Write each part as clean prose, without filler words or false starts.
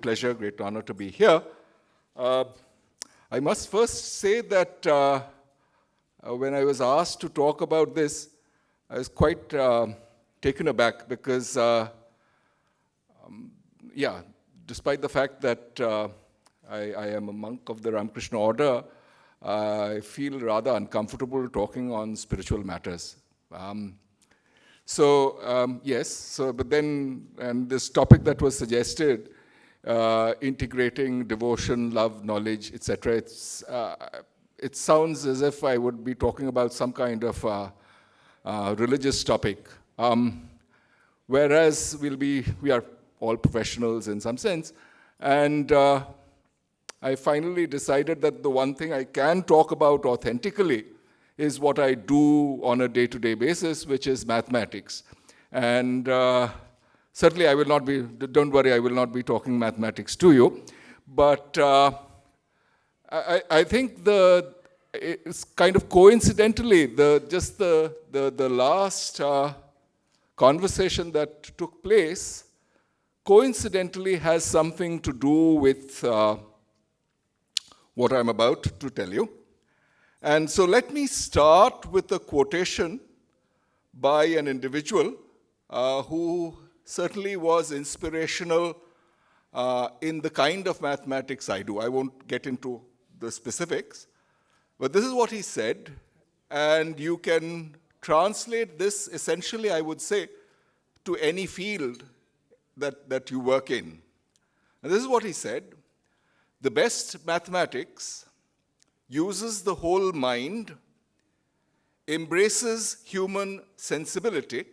pleasure, great honor to be here. I must first say that when I was asked to talk about this, I was quite taken aback because, despite the fact that I am a monk of the Ramakrishna order, I feel rather uncomfortable talking on spiritual matters. But then, and this topic that was suggested, integrating devotion, love, knowledge, etc., it sounds as if I would be talking about some kind of religious topic. Whereas we are all professionals in some sense, and I finally decided that the one thing I can talk about authentically is what I do on a day-to-day basis, which is mathematics. And certainly I will not be, don't worry, I will not be talking mathematics to you. But I think it's kind of coincidentally, the last conversation that took place coincidentally has something to do with what I'm about to tell you. And so let me start with a quotation by an individual who certainly was inspirational in the kind of mathematics I do. I won't get into the specifics, but this is what he said, and you can translate this essentially, I would say, to any field that you work in. And this is what he said: the best mathematics uses the whole mind, embraces human sensibility,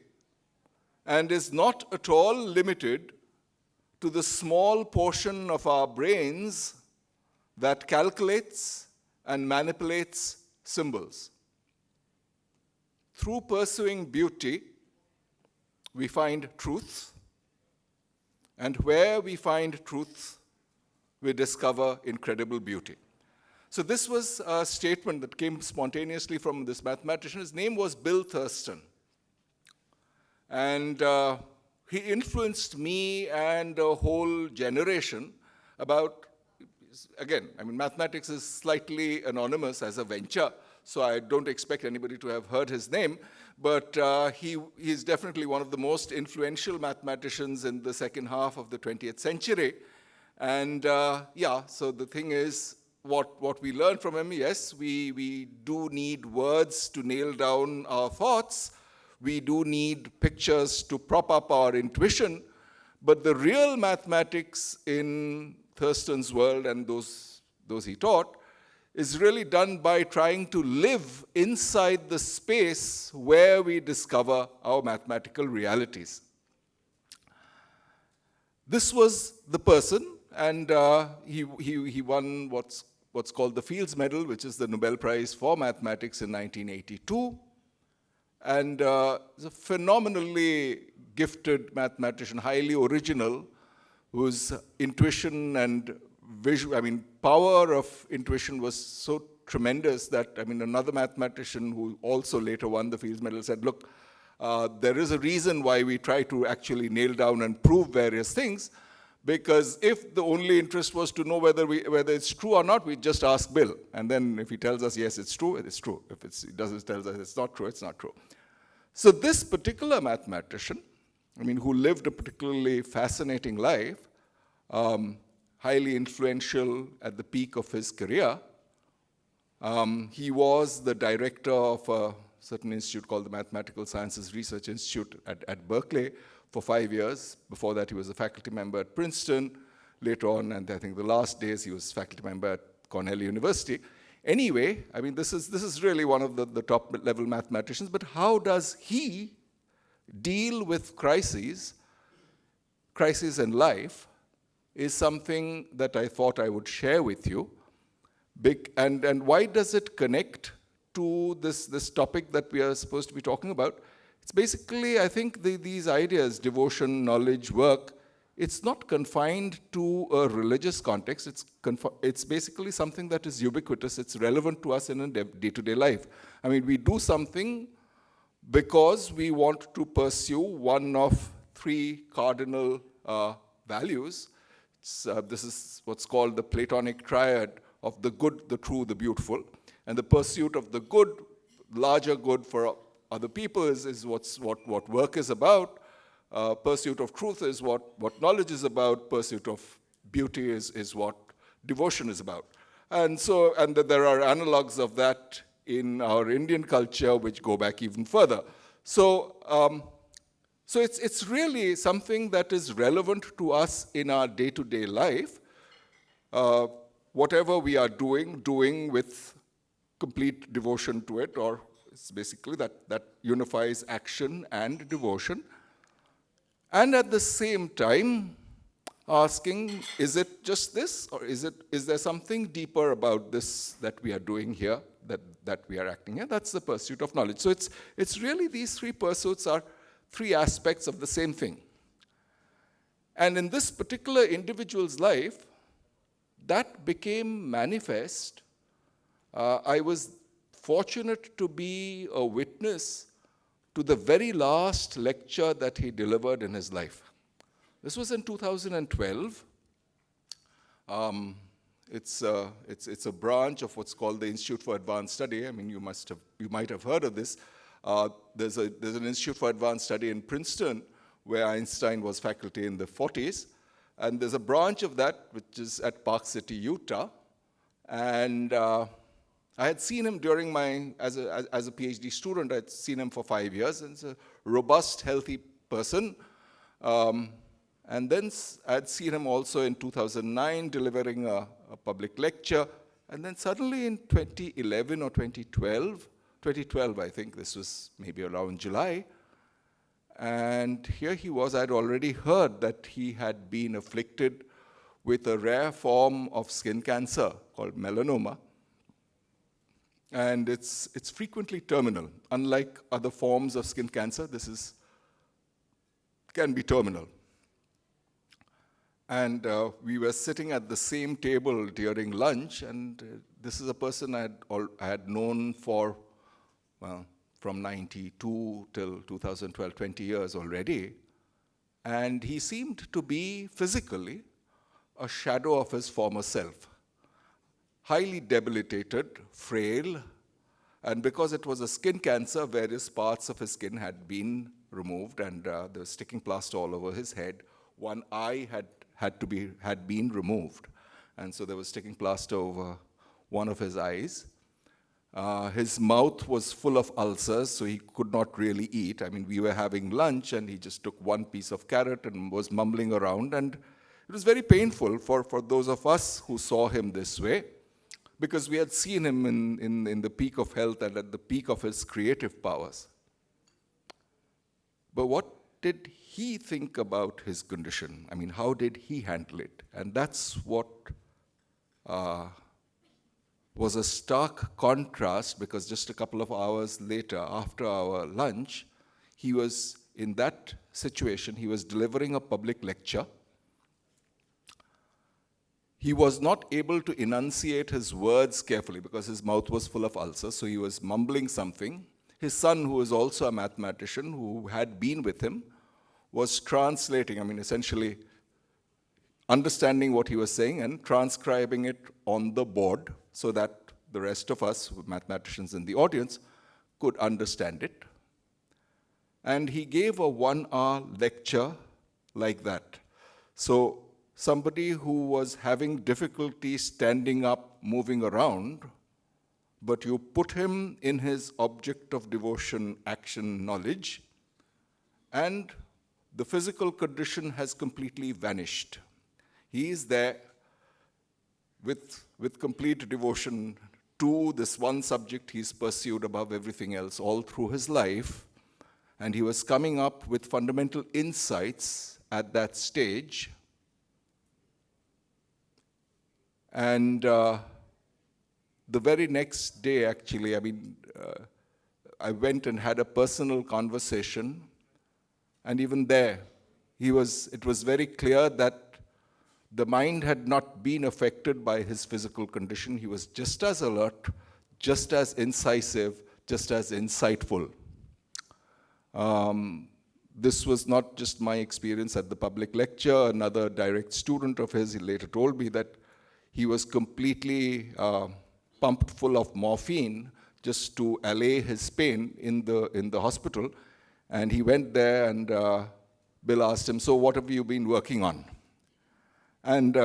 and is not at all limited to the small portion of our brains that calculates and manipulates symbols. Through pursuing beauty, we find truth, and where we find truth, we discover incredible beauty. So this was a statement that came spontaneously from this mathematician. His name was Bill Thurston. And he influenced me and a whole generation about, again, I mean, mathematics is slightly anonymous as a venture, so I don't expect anybody to have heard his name, but he's definitely one of the most influential mathematicians in the second half of the 20th century. And so the thing is, what we learn from him, yes, we do need words to nail down our thoughts. We do need pictures to prop up our intuition. But the real mathematics in Thurston's world, and those he taught, is really done by trying to live inside the space where we discover our mathematical realities. This was the person, and he won what's called the Fields Medal, which is the Nobel Prize for Mathematics in 1982. And he's a phenomenally gifted mathematician, highly original, whose intuition and power of intuition was so tremendous that, another mathematician who also later won the Fields Medal said, look, there is a reason why we try to actually nail down and prove various things, because if the only interest was to know whether it's true or not, we just ask Bill. And then if he tells us, yes, it's true, it's true. If he doesn't tell us it's not true, it's not true. So this particular mathematician, who lived a particularly fascinating life, highly influential at the peak of his career, he was the director of a certain institute called the Mathematical Sciences Research Institute at Berkeley for 5 years. Before that, he was a faculty member at Princeton. Later on, and I think the last days, he was faculty member at Cornell University. Anyway, this is really one of the top-level mathematicians, but how does he deal with crises in life is something that I thought I would share with you. And why does it connect to this topic that we are supposed to be talking about? It's basically, I think, these ideas, devotion, knowledge, work, it's not confined to a religious context. It's basically something that is ubiquitous. It's relevant to us in a day-to-day life. We do something because we want to pursue one of three cardinal values: This is what's called the Platonic Triad of the good, the true, the beautiful. And the pursuit of the good, larger good for other people is what work is about. Pursuit of truth is what knowledge is about. Pursuit of beauty is what devotion is about. And there are analogs of that in our Indian culture which go back even further. So it's really something that is relevant to us in our day-to-day life. Whatever we are doing with complete devotion to it, or it's basically that unifies action and devotion. And at the same time, asking, is it just this, or is there something deeper about this that we are doing here, that we are acting here? That's the pursuit of knowledge. So it's really these three pursuits are three aspects of the same thing. And in this particular individual's life, that became manifest. I was fortunate to be a witness to the very last lecture that he delivered in his life. This was in 2012. It's a branch of what's called the Institute for Advanced Study. I mean, you might have heard of this. There's an Institute for Advanced Study in Princeton where Einstein was faculty in the 40s. And there's a branch of that which is at Park City, Utah. And I had seen him during as a PhD student. I'd seen him for 5 years. And he's a robust, healthy person. And then I'd seen him also in 2009 delivering a public lecture. And then suddenly in 2011 or 2012, I think, this was maybe around July, and here he was. I'd already heard that he had been afflicted with a rare form of skin cancer called melanoma. And it's frequently terminal. Unlike other forms of skin cancer, this can be terminal. And we were sitting at the same table during lunch, and this is a person I had known for, well, from 92 till 2012, 20 years already. And he seemed to be physically a shadow of his former self. Highly debilitated, frail, and because it was a skin cancer, various parts of his skin had been removed, and there was sticking plaster all over his head. One eye had been removed, and so there was sticking plaster over one of his eyes. His mouth was full of ulcers, so he could not really eat. I mean, we were having lunch, and he just took one piece of carrot and was mumbling around, and it was very painful for those of us who saw him this way, because we had seen him in the peak of health and at the peak of his creative powers. But what did he think about his condition? I mean, how did he handle it? And that's what was a stark contrast, because just a couple of hours later, after our lunch, he was in that situation. He was delivering a public lecture. He was not able to enunciate his words carefully because his mouth was full of ulcers, so he was mumbling something. His son, who was also a mathematician, who had been with him, was translating, I mean, essentially understanding what he was saying and transcribing it on the board so that the rest of us, mathematicians in the audience, could understand it. And he gave a 1-hour lecture like that. So somebody who was having difficulty standing up, moving around, but you put him in his object of devotion, action, knowledge, and the physical condition has completely vanished. He is there with complete devotion to this one subject he's pursued above everything else all through his life, and he was coming up with fundamental insights at that stage. And the very next day, actually, I went and had a personal conversation, and even there, it was very clear that the mind had not been affected by his physical condition. He was just as alert, just as incisive, just as insightful. this was not just my experience at the public lecture. Another direct student of his, he later told me that he was completely pumped full of morphine just to allay his pain in the hospital. And he went there, and Bill asked him, "So what have you been working on?" And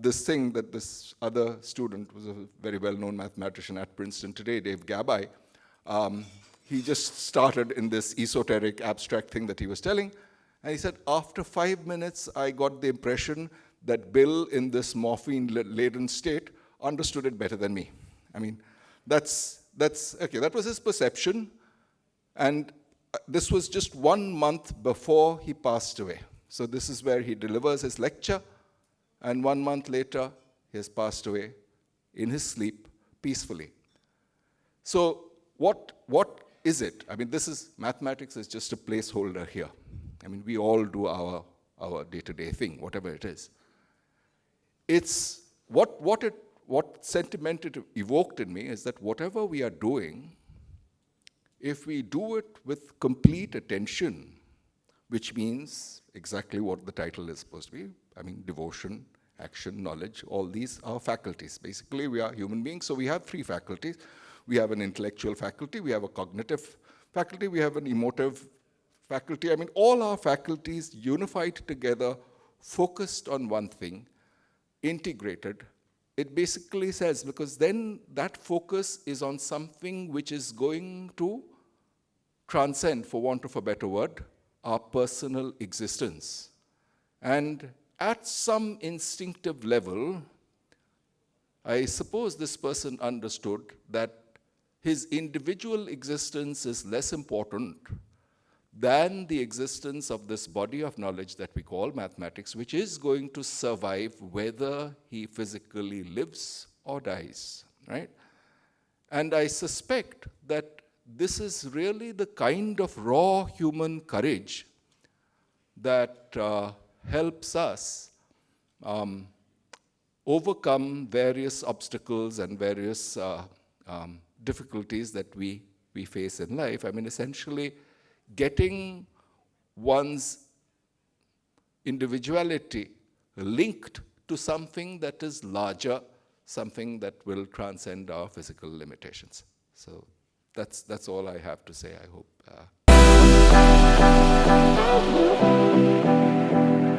this thing that this other student, was a very well-known mathematician at Princeton today, Dave Gabay, he just started in this esoteric, abstract thing that he was telling. And he said, after 5 minutes, I got the impression that Bill, in this morphine-laden state, understood it better than me. I mean, that's okay, that was his perception. And this was just 1 month before he passed away. So this is where he delivers his lecture, and 1 month later, he has passed away in his sleep peacefully. So what is it? I mean, mathematics is just a placeholder here. I mean, we all do our day-to-day thing, whatever it is. It's what sentiment it evoked in me is that whatever we are doing, if we do it with complete attention, which means exactly what the title is supposed to be, I mean, devotion, action, knowledge, all these are faculties. Basically, we are human beings, so we have 3 faculties. We have an intellectual faculty, we have a cognitive faculty, we have an emotive faculty. I mean, all our faculties unified together, focused on one thing, integrated. It basically says, because then that focus is on something which is going to transcend, for want of a better word, our personal existence. And at some instinctive level, I suppose this person understood that his individual existence is less important than the existence of this body of knowledge that we call mathematics, which is going to survive whether he physically lives or dies, right? And I suspect that this is really the kind of raw human courage that helps us overcome various obstacles and various difficulties that we face in life. I mean, essentially, getting one's individuality linked to something that is larger, something that will transcend our physical limitations. So that's all I have to say, I hope.